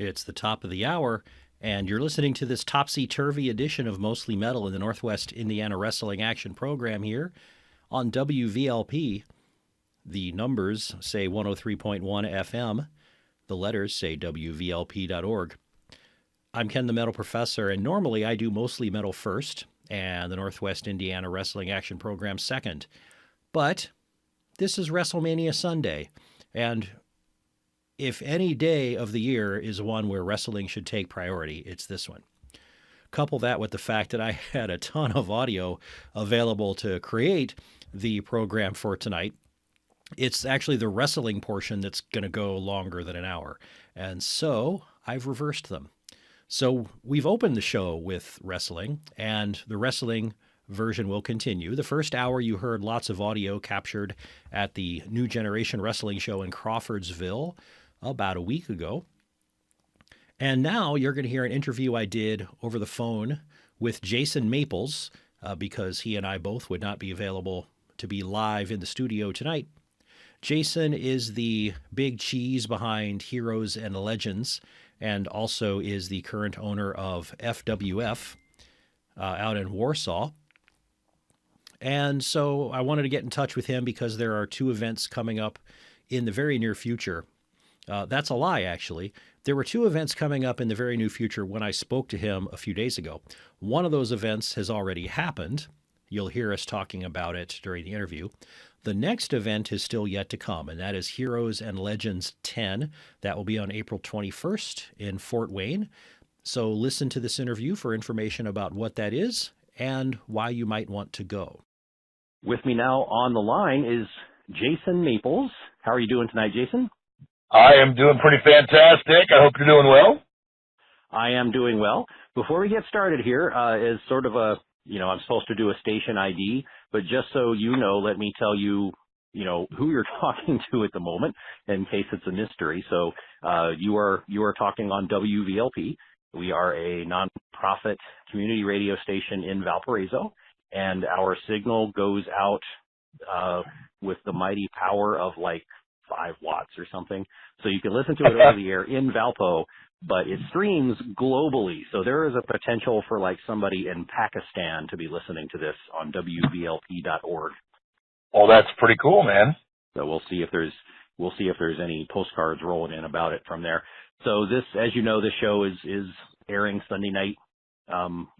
It's the top of the hour, and you're listening to this topsy-turvy edition of Mostly Metal in the Northwest Indiana Wrestling Action Program here on WVLP. The numbers say 103.1 FM. The letters say WVLP.org. I'm Ken the Metal Professor, and normally I do Mostly Metal first and the Northwest Indiana Wrestling Action Program second. But this is WrestleMania Sunday, and if any day of the year is one where wrestling should take priority, it's this one. Couple that with the fact that I had a ton of audio available to create the program for tonight. It's actually the wrestling portion that's going to go longer than an hour, and so I've reversed them. So we've opened the show with wrestling, and the wrestling version will continue. The first hour you heard lots of audio captured at the New Generation Wrestling Show in Crawfordsville about a week ago. And now you're going to hear an interview I did over the phone with Jason Maples, because he and I both would not be available to be live in the studio tonight. Jason is the big cheese behind Heroes and Legends, and also is the current owner of FWF out in Warsaw. And so I wanted to get in touch with him because there are two events coming up in the very near future. That's a lie, actually. There were two events coming up in the very near future when I spoke to him a few days ago. One of those events has already happened. You'll hear us talking about it during the interview. The next event is still yet to come, and that is Heroes and Legends 10. That will be on April 21st in Fort Wayne. So listen to this interview for information about what that is and why you might want to go. With me now on the line is Jason Maples. How are you doing tonight, Jason? I am doing pretty fantastic. I hope you're doing well. I am doing well. Before we get started here, is sort of a, I'm supposed to do a station ID, but just so you know, let me tell you, who you're talking to at the moment in case it's a mystery. So, you are talking on WVLP. We are a nonprofit community radio station in Valparaiso, and our signal goes out, with the mighty power of like 5 watts or something. So you can listen to it over the air in Valpo, but it streams globally. So there is a potential for like somebody in Pakistan to be listening to this on WVLP.org. Oh, that's pretty cool, man. So we'll see if there's any postcards rolling in about it from there. So this, as you know, this show is airing Sunday night.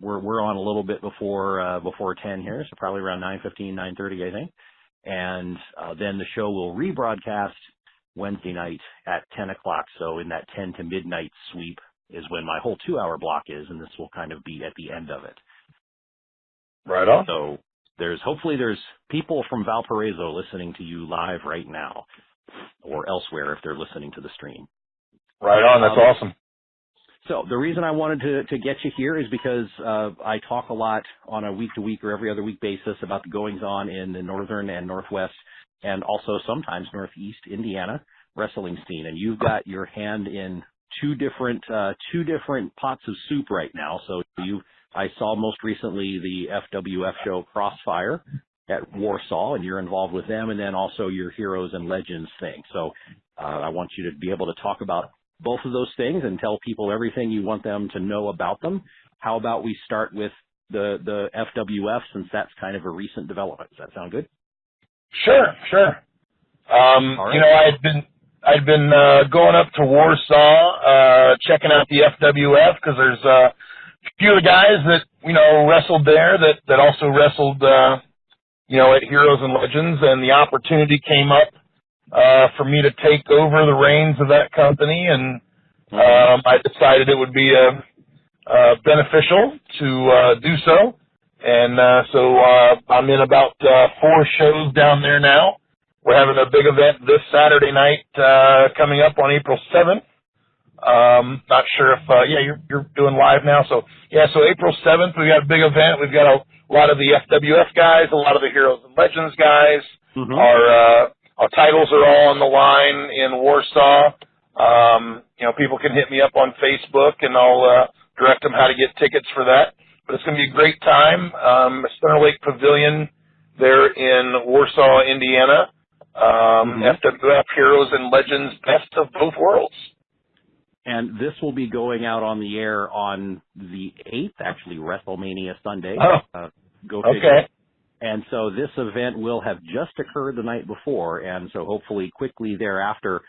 We're on a little bit before 10 here, so probably around 9:15, 9:30, I think. And then the show will rebroadcast Wednesday night at 10 o'clock. So in that 10 to midnight sweep is when my whole 2-hour block is, and this will kind of be at the end of it. Right on. So hopefully there's people from Valparaiso listening to you live right now, or elsewhere if they're listening to the stream. Right on. That's awesome. So the reason I wanted to get you here is because I talk a lot on a week-to-week or every other week basis about the goings-on in the northern and northwest and also sometimes northeast Indiana wrestling scene. And you've got your hand in two different pots of soup right now. So I saw most recently the FWF show Crossfire at Warsaw, and you're involved with them, and then also your Heroes and Legends thing. So I want you to be able to talk about both of those things and tell people everything you want them to know about them. How about we start with the FWF, since that's kind of a recent development? Does that sound good? Sure. All right. I'd been going up to Warsaw, checking out the FWF, because there's a few of the guys that, wrestled there that also wrestled, at Heroes and Legends, and the opportunity came up for me to take over the reins of that company, and I decided it would be beneficial to do so. And so I'm in about 4 shows down there now. We're having a big event this Saturday night coming up on April 7th. Not sure if you're doing live now. So April 7th we got a big event. We've got a lot of the FWF guys, a lot of the Heroes and Legends guys. Our titles are all on the line in Warsaw. People can hit me up on Facebook, and I'll direct them how to get tickets for that. But it's going to be a great time. Center Lake Pavilion there in Warsaw, Indiana. FWF Heroes and Legends, best of both worlds. And this will be going out on the air on the 8th, actually, WrestleMania Sunday. Oh, Go figure. okay. And so this event will have just occurred the night before, and so hopefully quickly thereafter,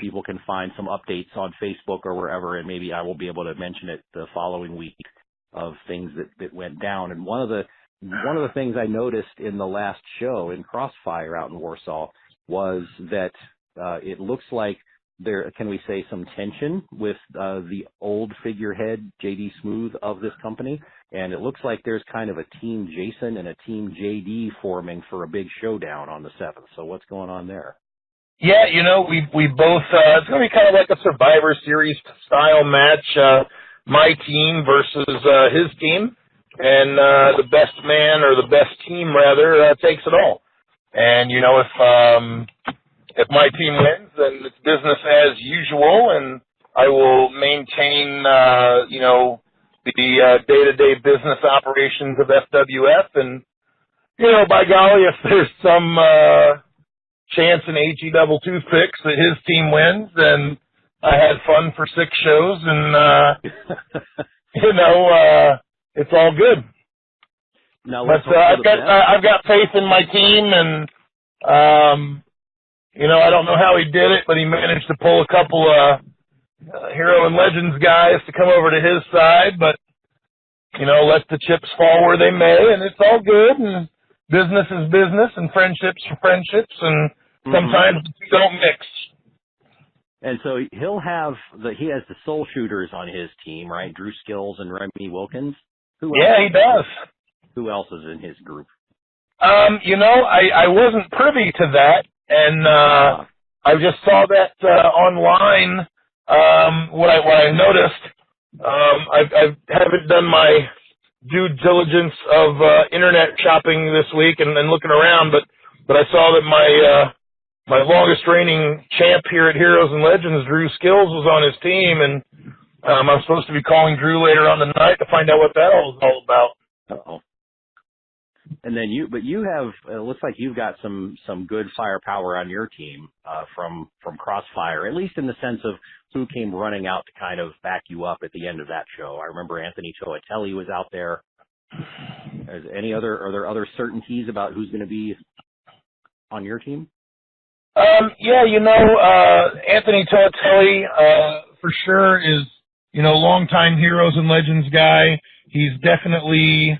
people can find some updates on Facebook or wherever, and maybe I will be able to mention it the following week of things that went down. And one of the things I noticed in the last show in Crossfire out in Warsaw was that it looks like there, can we say, some tension with the old figurehead, JD Smooth, of this company. And it looks like there's kind of a Team Jason and a Team JD forming for a big showdown on the 7th. So what's going on there? Yeah, we both, it's going to be kind of like a Survivor Series style match, my team versus his team. And the best man, or the best team rather, takes it all. And, if my team wins, then it's business as usual, and I will maintain, the day-to-day business operations of FWF. And, by golly, if there's some chance in AG double toothpicks that his team wins, then I had fun for 6 shows, and, it's all good. Now, but I've got faith in my team, and, I don't know how he did it, but he managed to pull a couple of Hero and Legends guys to come over to his side, but, let the chips fall where they may, and it's all good, and business is business, and friendships are friendships, and sometimes we don't mix. And so he has the Soul Shooters on his team, right? Drew Skills and Remy Wilkins. Yeah, he does. Who else is in his group? I wasn't privy to that, and I just saw that online. What I noticed, I haven't done my due diligence of internet shopping this week and looking around, but I saw that my longest reigning champ here at Heroes and Legends, Drew Skills, was on his team, and I'm supposed to be calling Drew later on the night to find out what that all is all about. Uh-oh. And then you have, it looks like you've got some good firepower on your team from Crossfire, at least in the sense of who came running out to kind of back you up at the end of that show. I remember Anthony Toatelli was out there. Are there other certainties about who's going to be on your team? Anthony Toatelli for sure is, longtime Heroes and Legends guy. He's definitely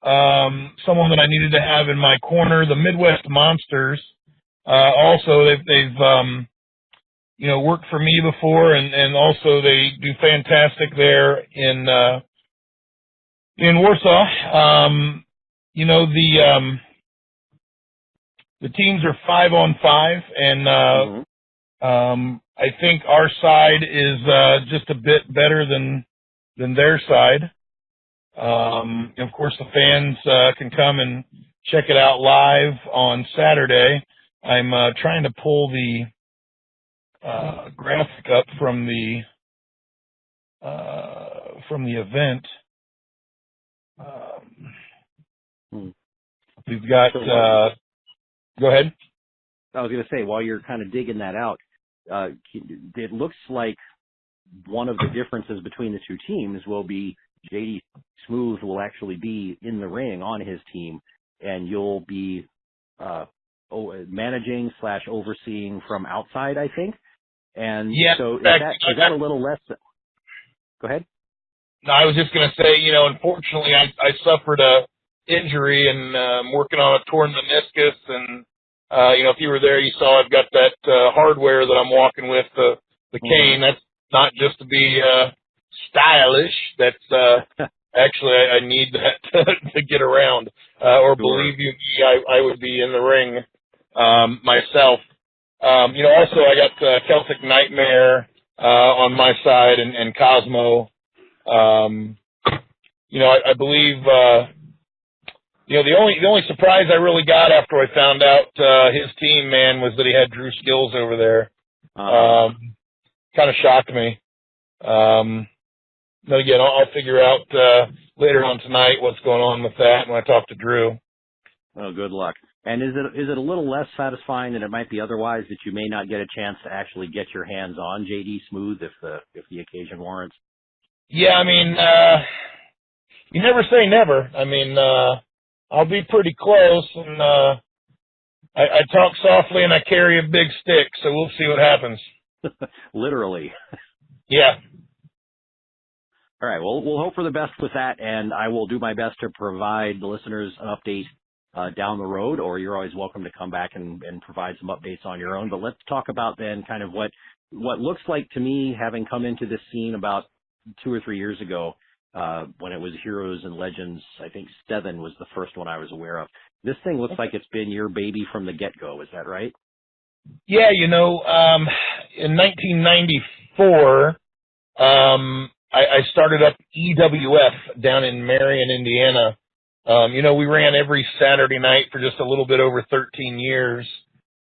someone that I needed to have in my corner. The Midwest Monsters, also they've worked for me before, and also they do fantastic there in Warsaw. The teams are 5-on-5, and I think our side is just a bit better than their side. Of course, the fans can come and check it out live on Saturday. I'm trying to pull the graphic up from the event. We've got. Go ahead. I was going to say, while you're kind of digging that out, it looks like one of the differences between the two teams will be JD Smooth will actually be in the ring on his team, and you'll be managing / overseeing from outside, I think. And yeah, so is that a little less? Go ahead. No, I was just going to say, unfortunately, I suffered a injury, and I'm working on a torn meniscus, and if you were there, you saw I've got that hardware that I'm walking with, the cane. That's not just to be stylish. That's actually I need that to get around. Or believe you me, I would be in the ring myself. Also I got Celtic Nightmare on my side, and Cosmo. I believe the only surprise I really got after I found out his team, man, was that he had Drew Skills over there. Kind of shocked me. But again, I'll figure out later on tonight what's going on with that when I talk to Drew. Oh, good luck. And is it a little less satisfying than it might be otherwise that you may not get a chance to actually get your hands on JD Smooth if the occasion warrants? Yeah, I mean, you never say never. I mean, I'll be pretty close, and I talk softly and I carry a big stick, so we'll see what happens. Literally. Yeah. All right. Well, we'll hope for the best with that, and I will do my best to provide the listeners an update down the road, or you're always welcome to come back and provide some updates on your own. But let's talk about then kind of what looks like to me, having come into this scene about 2 or 3 years ago, when it was Heroes and Legends. I think Steven was the first one I was aware of. This thing looks like it's been your baby from the get-go. Is that right? Yeah, you know, in 1994, I started up EWF down in Marion, Indiana. You know, we ran every Saturday night for just a little bit over 13 years.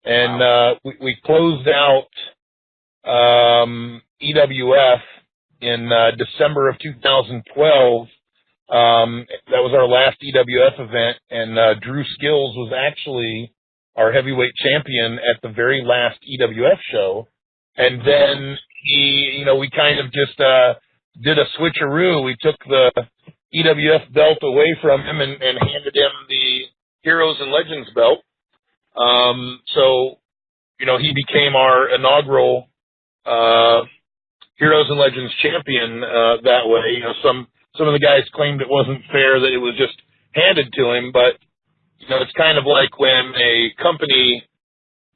And Wow. We closed out EWF in December of 2012. That was our last EWF event, and Drew Skills was actually our heavyweight champion at the very last EWF show. And then we kind of just did a switcheroo. We took the EWF belt away from him and handed him the Heroes and Legends belt. So, you know, he became our inaugural Heroes and Legends champion that way. You know, some of the guys claimed it wasn't fair that it was just handed to him, but, you know, it's kind of like when a company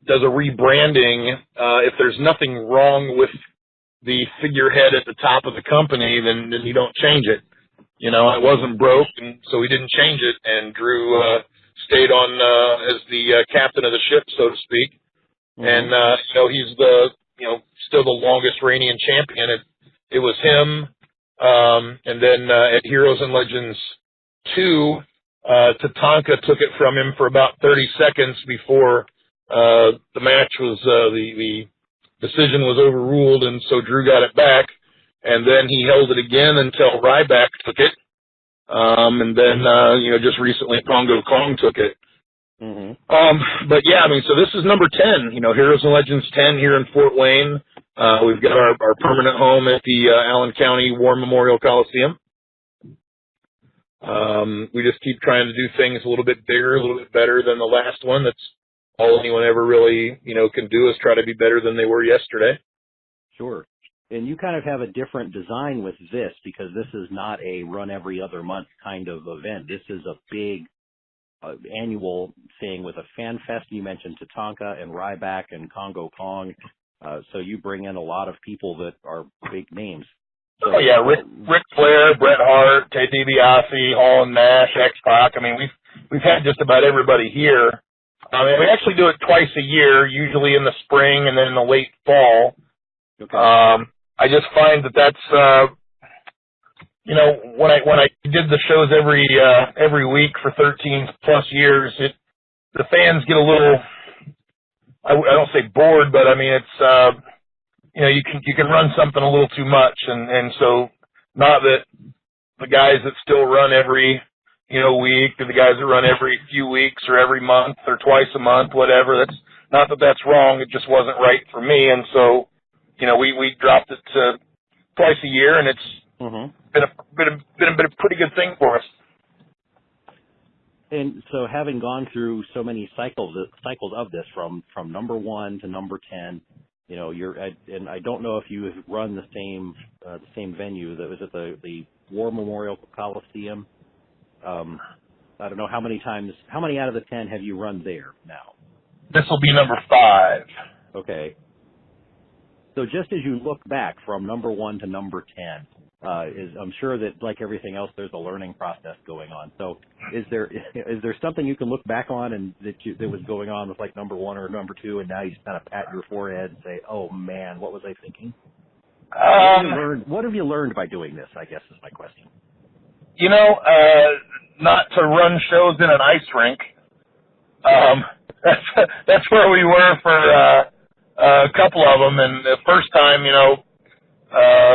does a rebranding, if there's nothing wrong with the figurehead at the top of the company, then you don't change it. You know, it wasn't broke, and so we didn't change it, and Drew stayed on as the captain of the ship, so to speak. Mm-hmm. And, you know, he's still the longest reigning champion. It was him, and then at Heroes and Legends 2, Tatanka took it from him for about 30 seconds before the match was, the decision was overruled, and so Drew got it back. And then he held it again until Ryback took it. And then, just recently Congo Kong took it. Mm-hmm. But yeah, I mean, so this is number 10, you know, Heroes and Legends 10 here in Fort Wayne. We've got our permanent home at the Allen County War Memorial Coliseum. We just keep trying to do things a little bit bigger, a little bit better than the last one. That's all anyone ever really, you know, can do is try to be better than they were yesterday. Sure. And you kind of have a different design with this, because this is not a run every other month kind of event. This is a big annual thing with a fan fest. You mentioned Tatanka and Ryback and Congo Kong. So you bring in a lot of people that are big names. So, oh yeah, Ric Flair, Bret Hart, Ted DiBiase, Hall and Nash, X-Pac. I mean, we've had just about everybody here. I mean, we actually do it twice a year, usually in the spring and then in the late fall. Okay. I just find that's you know, when I did the shows every week for 13 plus years, the fans get a little, I don't say bored, but I mean it's you know, you can run something a little too much, and so not that the guys that still run every, you know, week, or the guys that run every few weeks or every month or twice a month, whatever. That's not that that's wrong. It just wasn't right for me, and so, you know, we dropped it to twice a year, and it's been a pretty good thing for us. And so, having gone through so many cycles of this, from number 1 to number 10, you know, and I don't know if you have run the same venue that was at the War Memorial Coliseum. I don't know how many out of the 10 have you run there now? This will be number 5. Okay. So just as you look back from number 1 to number 10, I'm sure that, like everything else, there's a learning process going on. So is there something you can look back on and that was going on with like number 1 or number 2, and now you just kind of pat your forehead and say, "Oh man, what was I thinking?" What have you learned by doing this, I guess, is my question. You know, not to run shows in an ice rink. That's where we were for a couple of them, and the first time, you know,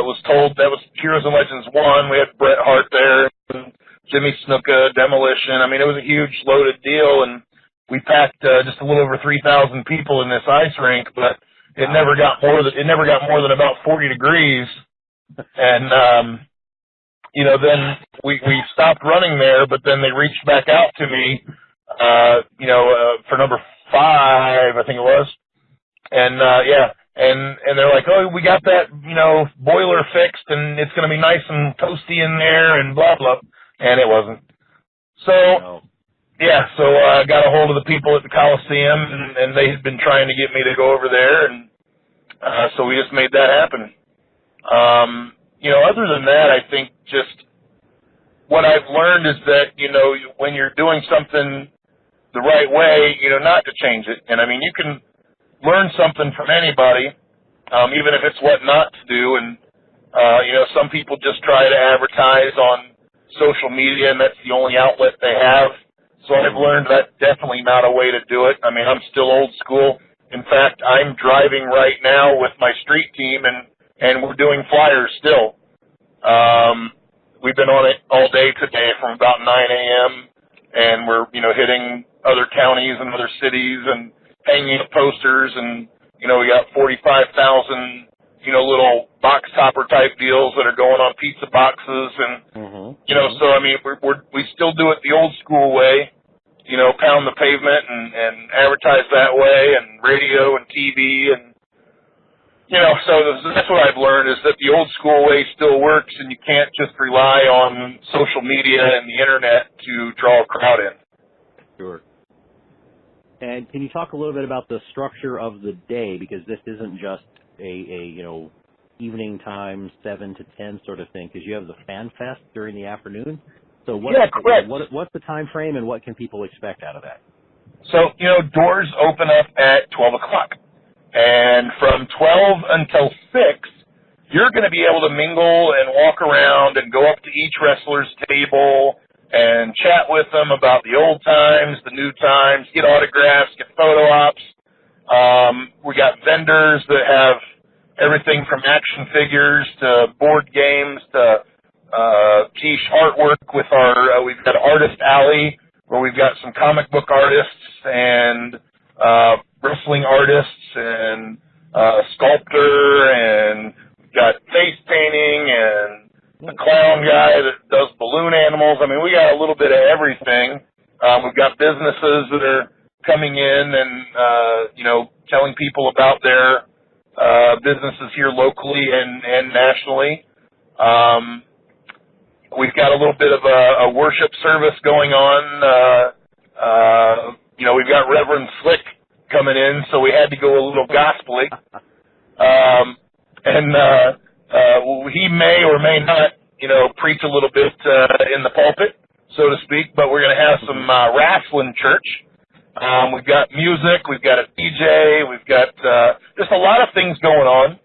was told that was Heroes and Legends 1. We had Bret Hart there, and Jimmy Snuka, Demolition. I mean, it was a huge loaded deal, and we packed just a little over 3,000 people in this ice rink, but it never got more than about 40 degrees. And then we stopped running there, but then they reached back out to me, for number 5, I think it was. And and they're like, "Oh, we got that, boiler fixed, and it's going to be nice and toasty in there, and blah blah." And it wasn't. So so I got a hold of the people at the Coliseum, and they had been trying to get me to go over there, and so we just made that happen. Other than that, I think just what I've learned is that, when you're doing something the right way, not to change it. And I mean, you can learn something from anybody, even if it's what not to do. And, some people just try to advertise on social media, and that's the only outlet they have. So I've learned that's definitely not a way to do it. I mean, I'm still old school. In fact, I'm driving right now with my street team, and we're doing flyers still. We've been on it all day today from about 9 a.m., and we're, hitting other counties and other cities and hanging up posters, and, we got 45,000, little box topper type deals that are going on pizza boxes, and, so, I mean, we still do it the old school way, pound the pavement and advertise that way, and radio and TV, and, so that's what I've learned, is that the old school way still works, and you can't just rely on social media and the internet to draw a crowd in. Sure. And can you talk a little bit about the structure of the day, because this isn't just a evening time 7 to 10 sort of thing, because you have the Fan Fest during the afternoon. So what's the time frame, and what can people expect out of that? So, doors open up at 12 o'clock. And from 12 until 6, you're going to be able to mingle and walk around and go up to each wrestler's table and chat with them about the old times, the new times, get autographs, get photo ops. We got vendors that have everything from action figures to board games to quiche artwork with we've got Artist Alley, where we've got some comic book artists and wrestling artists and sculptor, and we've got face painting and a clown guy that does balloon animals. I mean, we got a little bit of everything. We've got businesses that are coming in and, telling people about their businesses here locally and nationally. We've got a little bit of a worship service going on. We've got Reverend Slick coming in, so we had to go a little gospel-y. He may or may not, preach a little bit in the pulpit, so to speak, but we're going to have some wrestling church. We've got music, we've got a DJ, we've got just a lot of things going on.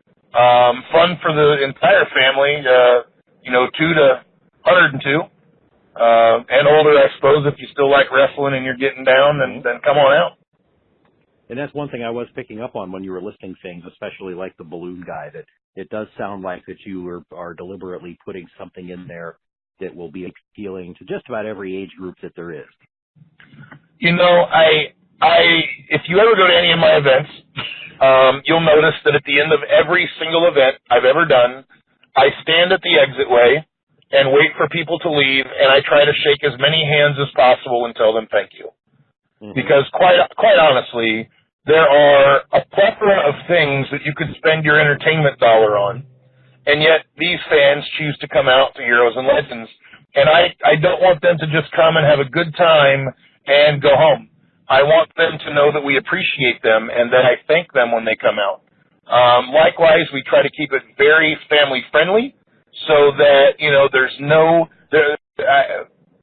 Fun for the entire family, 2 to 102. And older, I suppose, if you still like wrestling and you're getting down, then come on out. And that's one thing I was picking up on when you were listing things, especially like the balloon guy, that it does sound like that you are deliberately putting something in there that will be appealing to just about every age group that there is. If you ever go to any of my events, you'll notice that at the end of every single event I've ever done, I stand at the exitway and wait for people to leave, and I try to shake as many hands as possible and tell them thank you. Because quite honestly, there are a plethora of things that you could spend your entertainment dollar on, and yet these fans choose to come out to Heroes and Legends. And I don't want them to just come and have a good time and go home. I want them to know that we appreciate them and that I thank them when they come out. Likewise, we try to keep it very family friendly, so that,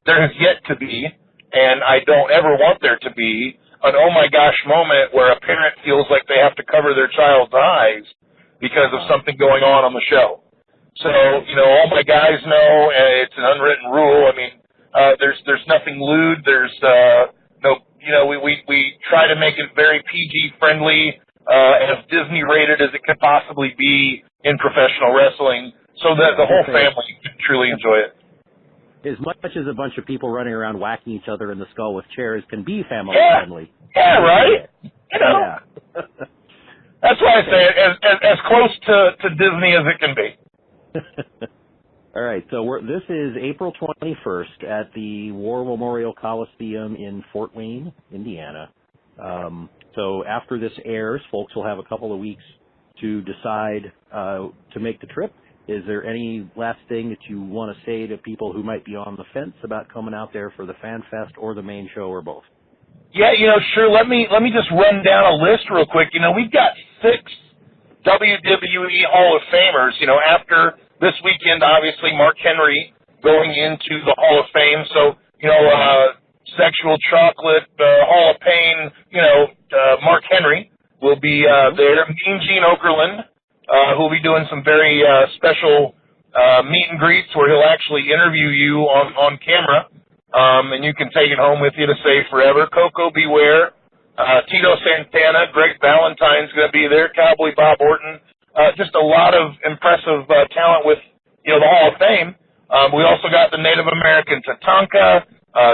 there has yet to be, and I don't ever want there to be, an oh my gosh moment where a parent feels like they have to cover their child's eyes because of something going on the show. So, all my guys know, it's an unwritten rule. I mean, there's nothing lewd. There's we try to make it very PG friendly, as Disney rated as it could possibly be in professional wrestling, so that the whole family can truly enjoy it. as much as a bunch of people running around whacking each other in the skull with chairs can be family friendly. Yeah, right? You know, Yeah. that's why I say it, as close to Disney as it can be. All right, so this is April 21st at the War Memorial Coliseum in Fort Wayne, Indiana. So after this airs, folks will have a couple of weeks to decide to make the trip. Is there any last thing that you want to say to people who might be on the fence about coming out there for the Fan Fest or the main show or both? Yeah, sure. Let me just run down a list real quick. We've got 6 WWE Hall of Famers. After this weekend, obviously Mark Henry going into the Hall of Fame. So, Sexual Chocolate, Hall of Pain, Mark Henry will be there. Mean Gene Okerlund, who'll be doing some very special meet and greets where he'll actually interview you on camera, and you can take it home with you to save forever. Coco Beware, Tito Santana, Greg Valentine's going to be there, Cowboy Bob Orton, just a lot of impressive talent with the Hall of Fame. We also got the Native American Tatanka,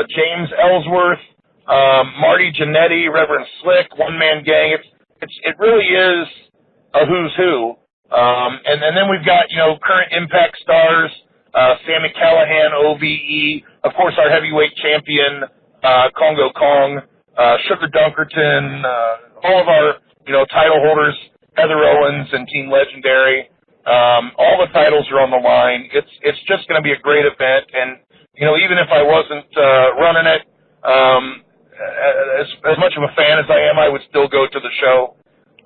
James Ellsworth, Marty Jannetty, Reverend Slick, One Man Gang. It really is a who's who. And then we've got, current Impact stars, Sami Callihan, OVE, of course our heavyweight champion, Kongo Kong, Sugar Dunkerton, all of our, title holders, Heather Owens and Team Legendary. All the titles are on the line. It's just going to be a great event. And, even if I wasn't running it, as much of a fan as I am, I would still go to the show.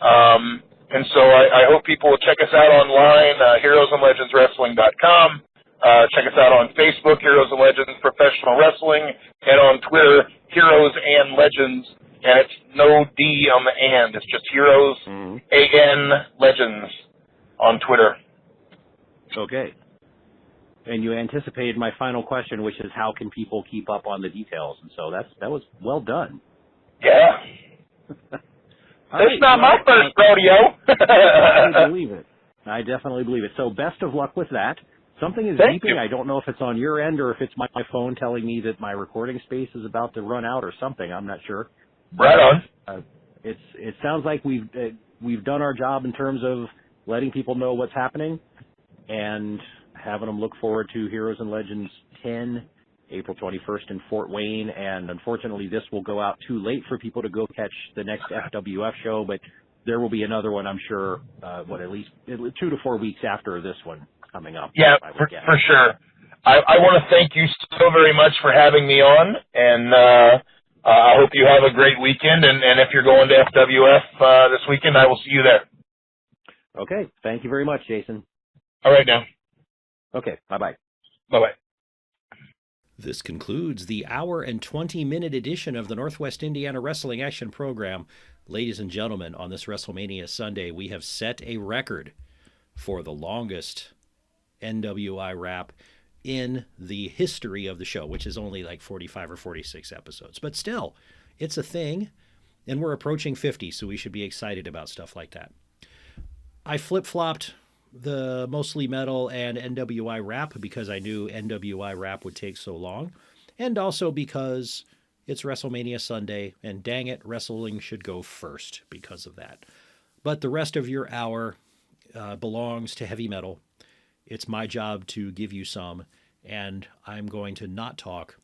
And so I hope people will check us out online, heroesandlegendswrestling.com. Check us out on Facebook, Heroes and Legends Professional Wrestling, and on Twitter, Heroes and Legends. And it's no D on the and. It's just Heroes, A-N, Legends on Twitter. Okay. And you anticipated my final question, which is how can people keep up on the details? And so that was well done. Yeah. It's not my first rodeo. I believe it. I definitely believe it. So best of luck with that. Something is Thank beeping. you. I don't know if it's on your end or if it's my phone telling me that my recording space is about to run out or something. I'm not sure. Right on. It sounds like we've done our job in terms of letting people know what's happening and having them look forward to Heroes and Legends 10, April 21st in Fort Wayne. And unfortunately, this will go out too late for people to go catch the next FWF show, but there will be another one, I'm sure, at least 2 to 4 weeks after this one coming up. Yeah, for sure. I want to thank you so very much for having me on, and I hope you have a great weekend. And if you're going to FWF this weekend, I will see you there. Okay. Thank you very much, Jason. All right now. Okay. Bye-bye. Bye-bye. This concludes the hour and 20-minute edition of the Northwest Indiana Wrestling Action Program. Ladies and gentlemen, on this WrestleMania Sunday, we have set a record for the longest NWIWRAP in the history of the show, which is only like 45 or 46 episodes. But still, it's a thing, and we're approaching 50, so we should be excited about stuff like that. I flip-flopped the Mostly Metal and NWIWRAP because I knew NWIWRAP would take so long, and also because it's WrestleMania Sunday, and dang it, wrestling should go first because of that. But the rest of your hour belongs to heavy metal. It's my job to give you some, and I'm going to not talk.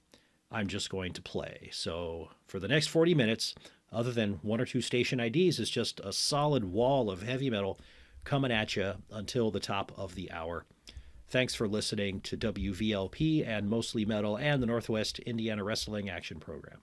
I'm just going to play. So for the next 40 minutes, other than 1 or 2 station IDs, it's just a solid wall of heavy metal coming at you until the top of the hour. Thanks for listening to WVLP and Mostly Metal and the Northwest Indiana Wrestling Action Program.